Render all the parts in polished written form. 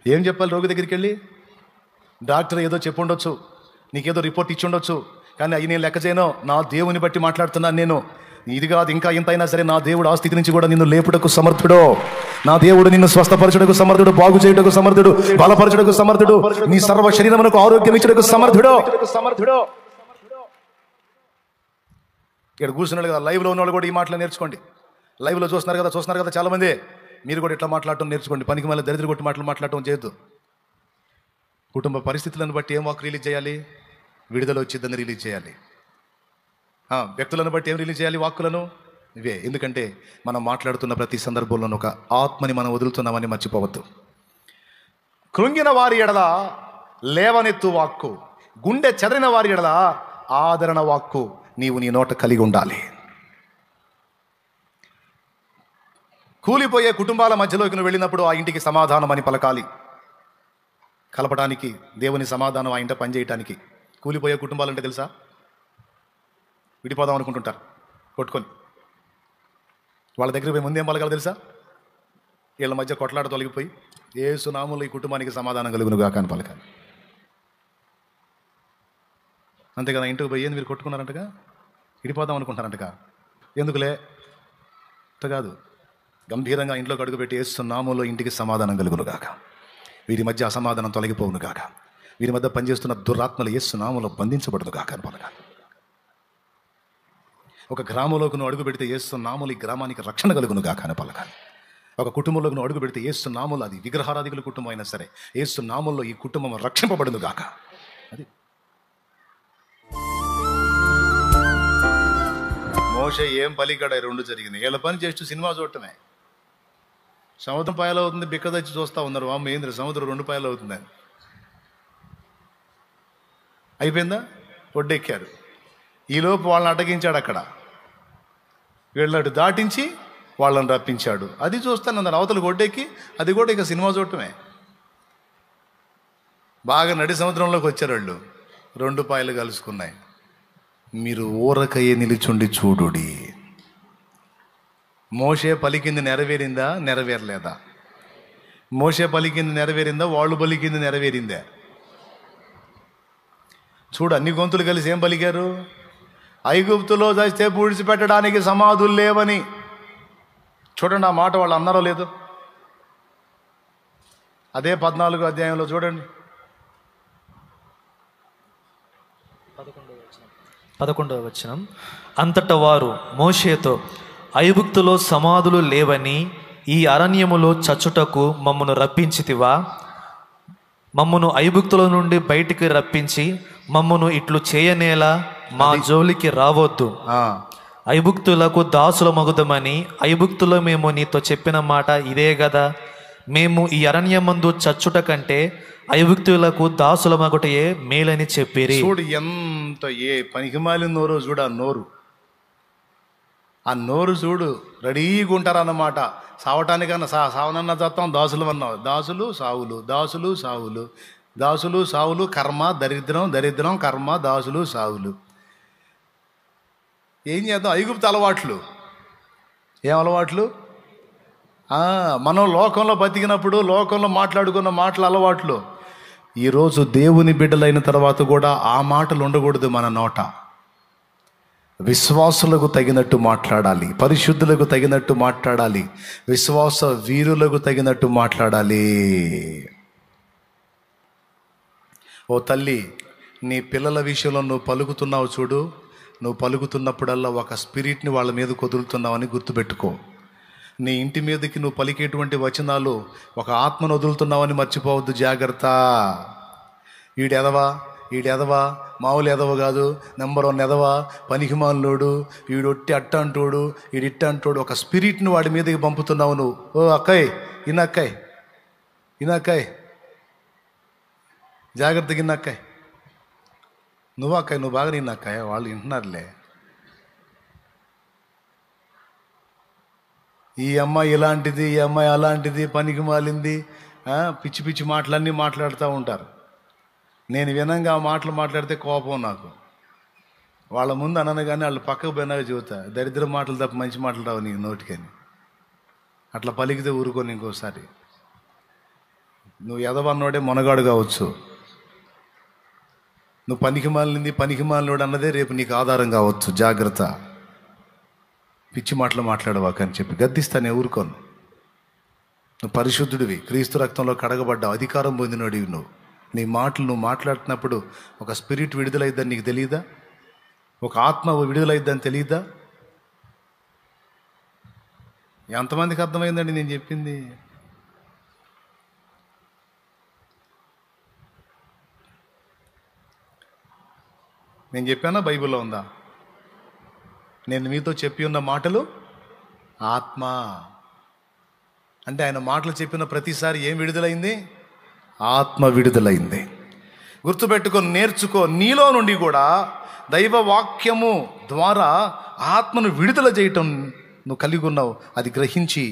ఏం చెప్పాలి రోగి దగ్గరికి వెళ్ళి? డాక్టర్ ఏదో చెప్పి ఉండొచ్చు, నీకేదో రిపోర్ట్ ఇచ్చి ఉండొచ్చు, కానీ అవి నేను లెక్క చేయను. నా దేవుని బట్టి మాట్లాడుతున్నాను నేను. ఇది కాదు, ఇంకా ఇంత అయినా సరే నా దేవుడు ఆ స్థితి నుంచి కూడా నిన్ను లేపుటకు సమర్థుడు. నా దేవుడు నిన్ను స్వస్థపరచుటకు సమర్థుడు, బాగు చేయుటకు సమర్థుడు, బలపరచుటకు సమర్థుడు, నీ సర్వ శరీరమునకు ఆరోగ్యం ఇచ్చుటకు సమర్థుడు. ఇక్కడ కూర్చున్నాడు కదా, లైవ్లో ఉన్న వాళ్ళు కూడా ఈ మాటలు నేర్చుకోండి. లైవ్లో చూస్తున్నారు కదా చాలా మంది. మీరు కూడా ఇట్లా మాట్లాడటం నేర్చుకోండి. పనికి మళ్ళీ దరిద్ర కొట్టి మాటలు మాట్లాడటం చేయొద్దు. కుటుంబ పరిస్థితులను బట్టి ఏం వాక్ రిలీజ్ చేయాలి? విడుదల వచ్చిద్దని రిలీజ్ చేయాలి. వ్యక్తులను బట్టి ఏం రిలీజ్ చేయాలి? వాక్కులను ఇవే. ఎందుకంటే మనం మాట్లాడుతున్న ప్రతి సందర్భంలోనూ ఒక ఆత్మని మనం వదులుతున్నామని మర్చిపోవద్దు. కృంగిన వారి ఎడల లేవనెత్తు వాక్కు, గుండె చెదరిన వారి ఎడల ఆదరణ వాక్కు నీవు నీ నోట కలిగి ఉండాలి. కూలిపోయే కుటుంబాల మధ్యలోకి నువ్వు వెళ్ళినప్పుడు ఆ ఇంటికి సమాధానం అని పలకాలి. కలపడానికి దేవుని సమాధానం ఆ ఇంట పనిచేయటానికి. కూలిపోయే కుటుంబాలు అంటే తెలుసా? విడిపోదాం అనుకుంటుంటారు కొట్టుకొని. వాళ్ళ దగ్గర పోయి ముందేం పలకాలి తెలుసా? వీళ్ళ మధ్య కొట్లాట తొలగిపోయి యేసు నామములో ఈ కుటుంబానికి సమాధానం కలుగునుగాక అని పలకాలి. అంతేకదా? ఇంటికి పోయి ఏంది మీరు కొట్టుకున్నారంటగా, విడిపోదాం అనుకుంటారంటగా, ఎందుకులే అంత కాదు. గంభీరంగా ఇంట్లోకి అడుగుపెట్టి యేసు నామములో ఇంటికి సమాధానం కలుగునుగాక, వీరి మధ్య అసమాధానం తొలగిపోవునుగాక, వీరి మధ్య పనిచేస్తున్న దురాత్మలు యేసు నామములో బంధించబడునుగాక అని పలకాలి. ఒక గ్రామంలోకి నువ్వు అడుగు పెడితే యేసు నామములు ఈ గ్రామానికి రక్షణ కలుగునుగాక అని పలకాలి. ఒక కుటుంబంలోకి నువ్వు అడుగు పెడితే యేసు నామములు, అది విగ్రహారాధికుల కుటుంబం అయినా సరే, యేసు నామములో ఈ కుటుంబం రక్షింపబడునుగాక. అది మోషే ఏం పలికాడ రెండు జరిగింది. వీళ్ళ పని చేస్తూ సినిమా చూడటమే. సముద్రం పాయలు అవుతుంది, బిక్క తెచ్చి చూస్తూ ఉన్నారు. వామ్మ ఏంద్ర సముద్రం 2 పాయలు అవుతుందని. అయిపోయిందా? ఒడ్డెక్కారు. ఈలోపు వాళ్ళని అడ్డగించాడు. అక్కడ వీళ్ళటు దాటించి వాళ్ళని రప్పించాడు. అది చూస్తాను అవతలకు ఒడ్డెక్కి, అది కూడా ఇక సినిమా చూడటమే. బాగా నడి సముద్రంలోకి వచ్చారు వాళ్ళు. 2 పాయలు కలుసుకున్నాయి. మీరు ఊరకయ్యే నిలుచుండి చూడుడి. మోషే పలికింది నెరవేరిందా? నెరవేరలేదా? మోషే పలికింది నెరవేరిందా? వాళ్ళు పలికింది నెరవేరిందా? చూడు, అన్ని గొంతులు కలిసి ఏం పలికారు? ఐగుప్తులో చస్తే పూడ్చిపెట్టడానికి సమాధులు లేవని. చూడండి ఆ మాట వాళ్ళు అన్నారో లేదో. అదే 14వ అధ్యాయంలో చూడండి, 11వ వచనం. అంతటా వారు మోషేతో, ఐగుప్తులో సమాధులు లేవని ఈ అరణ్యములో చచ్చుటకు మమ్మను రప్పించితివా? మమ్మను ఐగుప్తుల నుండి బయటికి రప్పించి మమ్మను ఇట్లు చేయనేలా మా జోలికి రావద్దు. ఐగుప్తులకు దాసుల మగుదమని ఐగుప్తులో మేము నీతో చెప్పిన మాట ఇదే గదా. మేము ఈ అరణ్యమందు చచ్చుట కంటే ఐగుప్తులకు దాసుల మగుటయే మేలని చెప్పిరి. చూడు ఎంత ఏ పనికిమాలి నోరు చూడు. ఆ నోరు చూడు. రెడీగా ఉంటారన్నమాట. సావటానికన్నా సావనన్న చత్తం దాసులు అన్నావు. దాసులు సావులు, దాసులు సావులు, దాసులు సావులు, కర్మ దరిద్రం, దరిద్రం కర్మ, దాసులు సావులు. ఏం చేద్దాం? ఐగుప్తు అలవాట్లు. ఏం అలవాట్లు? మనం లోకంలో బతికినప్పుడు లోకంలో మాట్లాడుకున్న మాటల అలవాట్లు. ఈరోజు దేవుని బిడ్డలైన తర్వాత కూడా ఆ మాటలు ఉండకూడదు మన నోట. విశ్వాసులకు తగినట్టు మాట్లాడాలి, పరిశుద్ధులకు తగినట్టు మాట్లాడాలి, విశ్వాస వీరులకు తగినట్టు మాట్లాడాలి. ఓ తల్లి, నీ పిల్లల విషయంలో నువ్వు పలుకుతున్నావు చూడు. నువ్వు పలుకుతున్నప్పుడల్లా ఒక స్పిరిట్ని వాళ్ళ మీద వదులుతున్నావని గుర్తుపెట్టుకో. నీ ఇంటి మీదకి నువ్వు పలికేటువంటి వచనాలు ఒక ఆత్మను వదులుతున్నావని మర్చిపోవద్దు. జాగ్రత్త. ఈడెదవా మామూలు ఎదవ కాదు, నెంబర్ 1 ఎదవా, పనికిమాలోడు, వీడొట్టి అట్ట అంటోడు, వీడిట్ట అంటోడు. ఒక స్పిరిట్ని వాడి మీదకి పంపుతున్నావు నువ్వు. ఓ అక్కయ్, ఇనక్కాయ్ జాగ్రత్తగా ఇన్నక్కాయ్. నువ్వు బాగా నిన్నక్కాయ, వాళ్ళు వింటున్నారులే. ఈ అమ్మాయి ఇలాంటిది, ఈ అమ్మాయి అలాంటిది, పనికి మాలింది, పిచ్చి పిచ్చి మాటలన్నీ మాట్లాడుతూ ఉంటారు. నేను వినంగా ఆ మాటలు మాట్లాడితే కోపం నాకు. వాళ్ళ ముందు అనను కానీ వాళ్ళు పక్కకు పోయినాక చెబుతా, దరిద్ర మాటలు తప్ప మంచి మాటలు రావు నీకు నోటికని. అట్లా పలికితే ఊరుకోని ఇంకోసారి. నువ్వు ఎదవన్నోడే మొనగాడు కావచ్చు, నువ్వు పనికిమాలినోడు అన్నదే రేపు నీకు ఆధారం కావచ్చు. జాగ్రత్త, పిచ్చి మాటలు మాట్లాడవాక అని చెప్పి గద్దిస్తానే ఊరుకోను. నువ్వు పరిశుద్ధుడివి, క్రీస్తు రక్తంలో కడగబడ్డావు, అధికారం పొందినోడివి. నీ మాటలు నువ్వు మాట్లాడుతున్నప్పుడు ఒక స్పిరిట్ విడుదలైద్దని నీకు తెలియదా? ఒక ఆత్మ విడుదలైద్దని తెలియదా? ఎంతమందికి అర్థమైందండి నేను చెప్పింది? నేను చెప్పానా? బైబిల్లో ఉందా? నేను మీతో చెప్పి ఉన్న మాటలు ఆత్మ అంటే ఆయన మాటలు చెప్పిన ప్రతిసారి ఏం విడుదలైంది? ఆత్మ విడుదలైంది. గుర్తుపెట్టుకో, నేర్చుకో. నీలో నుండి కూడా దైవ వాక్యము ద్వారా ఆత్మను విడుదల చేయటం నువ్వు కలిగి ఉన్నావు. అది గ్రహించి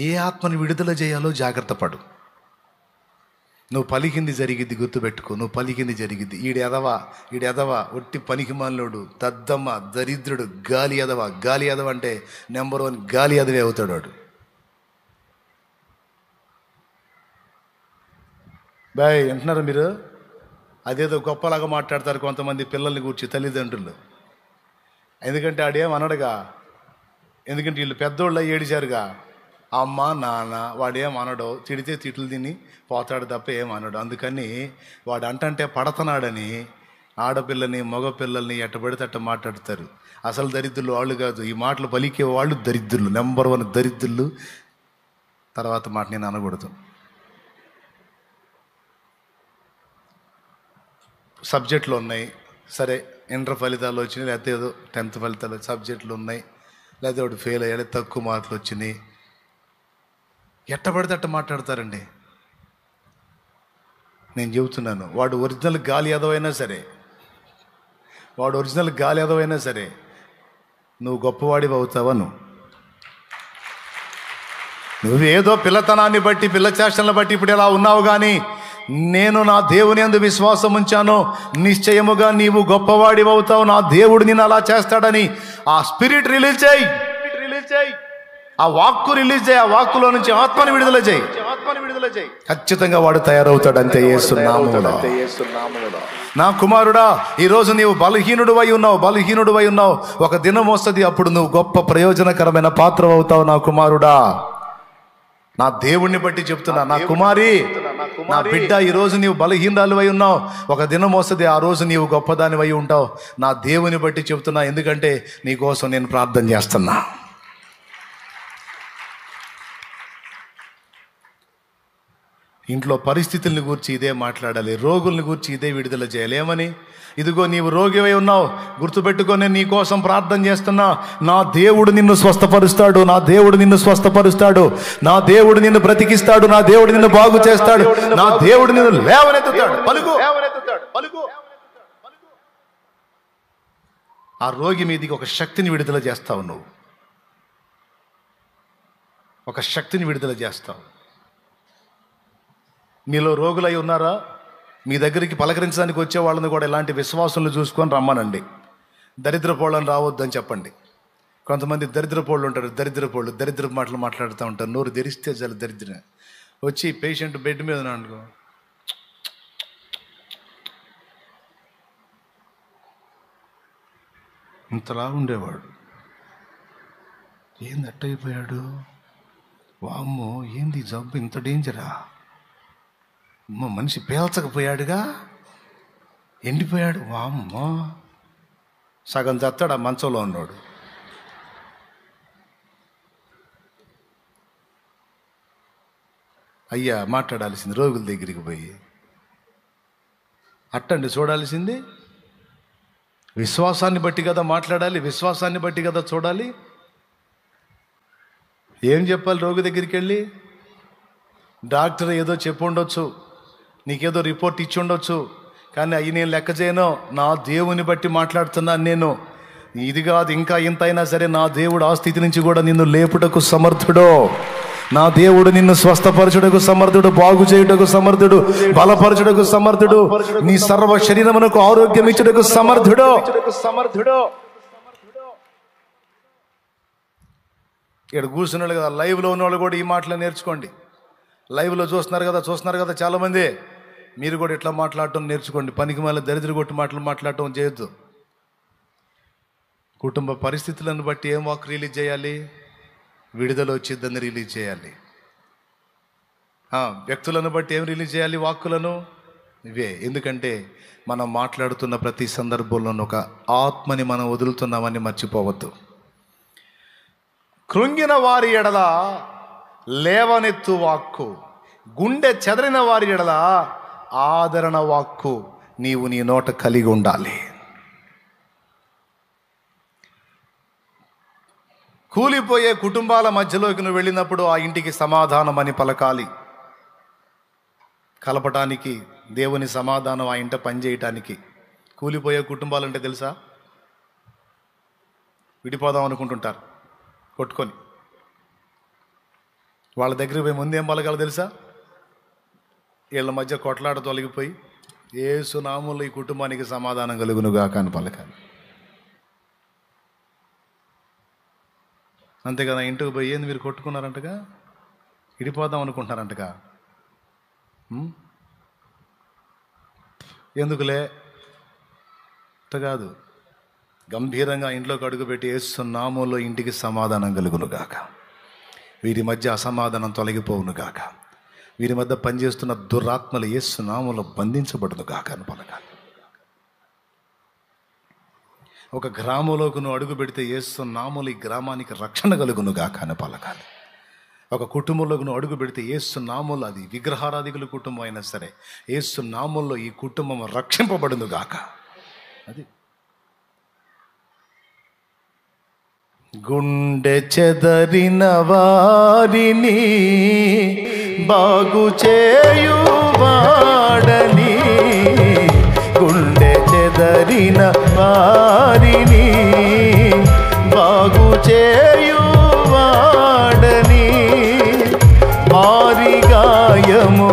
ఏ ఆత్మను విడుదల చేయాలో జాగ్రత్త పడు. నువ్వు పలికింది జరిగిద్ది, గుర్తుపెట్టుకో. నువ్వు పలికింది జరిగిద్ది. ఈడెదవా ఒట్టి పనికిమాలినోడు, దద్దమ్మ, దరిద్రుడు, గాలి ఎదవ అంటే నెంబర్ 1 గాలి ఎదవే అవుతాడు వాడు. బాయ్ వింటున్నారా మీరు? అదేదో గొప్పలాగా మాట్లాడతారు కొంతమంది పిల్లల్ని కూర్చి, తల్లిదండ్రులు. ఎందుకంటే ఆడేం అనడుగా, ఎందుకంటే వీళ్ళు పెద్దోళ్ళు ఏడిచారుగా. అమ్మ నాన్న వాడేం అనడు, తిడితే తిట్లు తిని పోతాడు తప్ప ఏం అనడు. అందుకని వాడు అంటే పడతనాడని ఆడపిల్లని మగపిల్లల్ని ఎట్టబడితే అట్ట మాట్లాడతారు. అసలు దరిద్రులు వాళ్ళు కాదు, ఈ మాటలు పలికే వాళ్ళు దరిద్రులు, నెంబర్ 1 దరిద్రులు. తర్వాత మాట నేను అనకూడదు. సబ్జెక్టులు ఉన్నాయి, సరే, ఇంటర్ ఫలితాలు వచ్చినాయి, లేకపోతే ఏదో 10th ఫలితాలు సబ్జెక్టులు ఉన్నాయి, లేకపోతే వాడు ఫెయిల్ అయ్యాడు, తక్కువ మార్కులు వచ్చినాయి, ఎట్టబడితే అట్ట మాట్లాడతారండి. నేను చెబుతున్నాను, వాడు ఒరిజినల్ గాలి ఎదవైనా సరే నువ్వు గొప్పవాడివి అవుతావా? నువ్వేదో పిల్లతనాన్ని బట్టి, పిల్ల చేష్టలను బట్టి ఇప్పుడు ఎలా ఉన్నావు, కానీ నేను నా దేవుని యందు విశ్వాసం ఉంచాను, నిశ్చయముగా నీవు గొప్పవాడివి అవుతావు, నా దేవుడు నిన్ను అలా చేస్తాడని ఆ స్పిరిట్ రిలీజ్ చేయి, ఆ వాక్కు రిలీజ్ చేయి, ఆ వాక్కులో నుంచి ఆత్మని విడుదల చేయి. ఖచ్చితంగా వాడు తయారవుతాడు. అంతే యేసు నామములో. నా కుమారుడా, ఈరోజు నీవు బలహీనుడివై ఉన్నావు. ఒక దినం వస్తుంది, అప్పుడు నువ్వు గొప్ప ప్రయోజనకరమైన పాత్ర అవుతావు. నా కుమారుడా, నా దేవుణ్ణి బట్టి చెప్తున్నా, నా కుమారి, నా బిడ్డ, ఈరోజు నీవు బలహీనురాలివై ఉన్నావు. ఒక దినం వస్తుంది, ఆ రోజు నీవు గొప్పదానివై ఉంటావు. నా దేవుని బట్టి చెప్తున్నా, ఎందుకంటే నీ కోసం నేను ప్రార్థన చేస్తున్నా. ఇంట్లో పరిస్థితుల్ని గురించి ఇదే మాట్లాడాలి, రోగుల్ని గురించి ఇదే విడుదల చేయాలి. ఏమని? ఇదిగో నీవు రోగివై ఉన్నావు, గుర్తుపెట్టుకో, నేను నీ కోసం ప్రార్థన చేస్తున్నా. నా దేవుడు నిన్ను స్వస్థపరుస్తాడు, నా దేవుడు నిన్ను బ్రతికిస్తాడు, నా దేవుడు నిన్ను బాగు చేస్తాడు, నా దేవుడు నిన్ను లేవనెత్తుతాడు. పలుకు. ఆ రోగి మీదికి ఒక శక్తిని విడుదల చేస్తావు. నువ్వు ఒక శక్తిని విడుదల చేస్తావు. మీలో రోగులై ఉన్నారా? మీ దగ్గరికి పలకరించడానికి వచ్చే వాళ్ళని కూడా ఇలాంటి విశ్వాసంలో చూసుకొని రమ్మనండి. దరిద్రపోళ్ళని రావద్దని చెప్పండి. కొంతమంది దరిద్రపోళ్ళు ఉంటారు, దరిద్ర మాటలు మాట్లాడుతూ ఉంటారు. నోరు తెరిస్తే చాలు దరిద్రం. వచ్చి పేషెంట్ బెడ్ మీద అనుకో, ఇంతలా ఉండేవాడు, ఏంది అట్టయిపోయాడు, వామ్మో ఏంది జబ్బు ఇంత డేంజరా, మనిషి పేల్చకపోయాడుగా, ఎండిపోయాడు, వామ్మో, సగం చస్తాడు ఆ మంచంలో ఉన్నాడు. అయ్యా మాట్లాడాల్సింది రోగుల దగ్గరికి పోయి అట్టండి చూడాల్సింది. విశ్వాసాన్ని బట్టి కదా మాట్లాడాలి, విశ్వాసాన్ని బట్టి కదా చూడాలి. ఏం చెప్పాలి రోగి దగ్గరికి వెళ్ళి? డాక్టర్ ఏదో చెప్పి ఉండొచ్చు, నీకేదో రిపోర్ట్ ఇచ్చి ఉండొచ్చు, కానీ అవి నేను లెక్క చేయను. నా దేవుని బట్టి మాట్లాడుతున్నాను నేను. ఇది కాదు, ఇంకా ఇంత అయినా సరే నా దేవుడు ఆ స్థితి నుంచి కూడా నిన్ను లేపుటకు సమర్థుడు. నా దేవుడు నిన్ను స్వస్థపరచుటకు సమర్థుడు, బాగు చేయుటకు సమర్థుడు, బలపరచుటకు సమర్థుడు, నీ సర్వ శరీరమునకు ఆరోగ్యం ఇచ్చుటకు సమర్థుడు. ఇక్కడ కూర్చున్నాడు కదా, లైవ్లో ఉన్న వాళ్ళు కూడా ఈ మాటలు నేర్చుకోండి. లైవ్లో చూస్తున్నారు కదా చాలామంది. మీరు కూడా ఇట్లా మాట్లాడటం నేర్చుకోండి. పనికి మళ్ళీ దరిద్ర కొట్టి మాట్లాడటం చేయొద్దు. కుటుంబ పరిస్థితులను బట్టి ఏం వాక్ రిలీజ్ చేయాలి? విడుదల వచ్చిద్దని రిలీజ్ చేయాలి. వ్యక్తులను బట్టి ఏం రిలీజ్ చేయాలి? వాక్కులను ఇవే. ఎందుకంటే మనం మాట్లాడుతున్న ప్రతి సందర్భంలోనూ ఒక ఆత్మని మనం వదులుతున్నామని మర్చిపోవద్దు. కృంగిన వారి ఎడల లేవనెత్తు వాక్కు, గుండె చెదరిన వారి ఎడల ఆదరణ వాక్కు నీవు నీ నోట కలిగి ఉండాలి. కూలిపోయే కుటుంబాల మధ్యలోకి నువ్వు వెళ్ళినప్పుడు ఆ ఇంటికి సమాధానం అని పలకాలి. కలపటానికి దేవుని సమాధానం ఆ ఇంట పనిచేయటానికి. కూలిపోయే కుటుంబాలంటే తెలుసా? విడిపోదాం అనుకుంటుంటారు కొట్టుకొని. వాళ్ళ దగ్గరికి పోయి ముందు ఏం పలకాలో తెలుసా? వీళ్ళ మధ్య కొట్లాట తొలగిపోయి యేసు నామములో ఈ కుటుంబానికి సమాధానం కలుగునుగాక అని పలకాలి. అంతే కదా. ఇంటికి పోయి ఏంది మీరు కొట్టుకున్నారంటగా, విడిపోదాం అనుకుంటున్నారంటగా, ఎందుకులే అట్ట కాదు. గంభీరంగా ఇంట్లోకి అడుగుపెట్టి యేసు నామములో ఇంటికి సమాధానం కలుగునుగాక, వీరి మధ్య అసమాధానం తొలగిపోవునుగాక, వీరి మధ్య పనిచేస్తున్న దురాత్మలు యేసు నామములో బంధించబడునుగాక అని పలకాలి. ఒక గ్రామంలోకి నువ్వు అడుగు పెడితే యేసు నామములో ఈ గ్రామానికి రక్షణ కలుగునుగాక అని పలకాలి. ఒక కుటుంబంలోకి నువ్వు అడుగు పెడితే యేసు నామములో, అది విగ్రహారాధికుల కుటుంబం అయినా సరే, యేసు నామములో ఈ కుటుంబం రక్షింపబడునుగాక. అది గుండె చెదరిన వారిని బాగు చేయువాడని, గుండె చెదరిన వారిని బాగు చేయువాడని, వారి గాయము